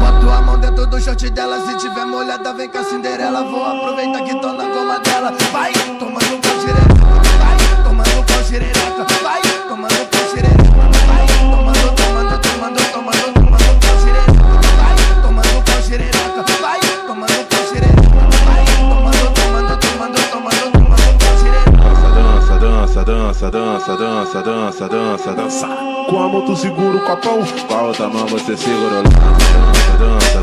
Boto a mão dentro do short dela, se tiver molhada vem com a Cinderela. Vou aproveitar que tô na goma dela. Vai, tomando pau xereca. Vai, tomando pau xereca. Vai, tomando pau xereca. Vai, tomando pau xereca. Vai, tomando pau xereca. Vai, tomando pau xereca. Vai, tomando pau xereca. Dança. Com a mão tu segura o copão, com a outra mão você segura o dança.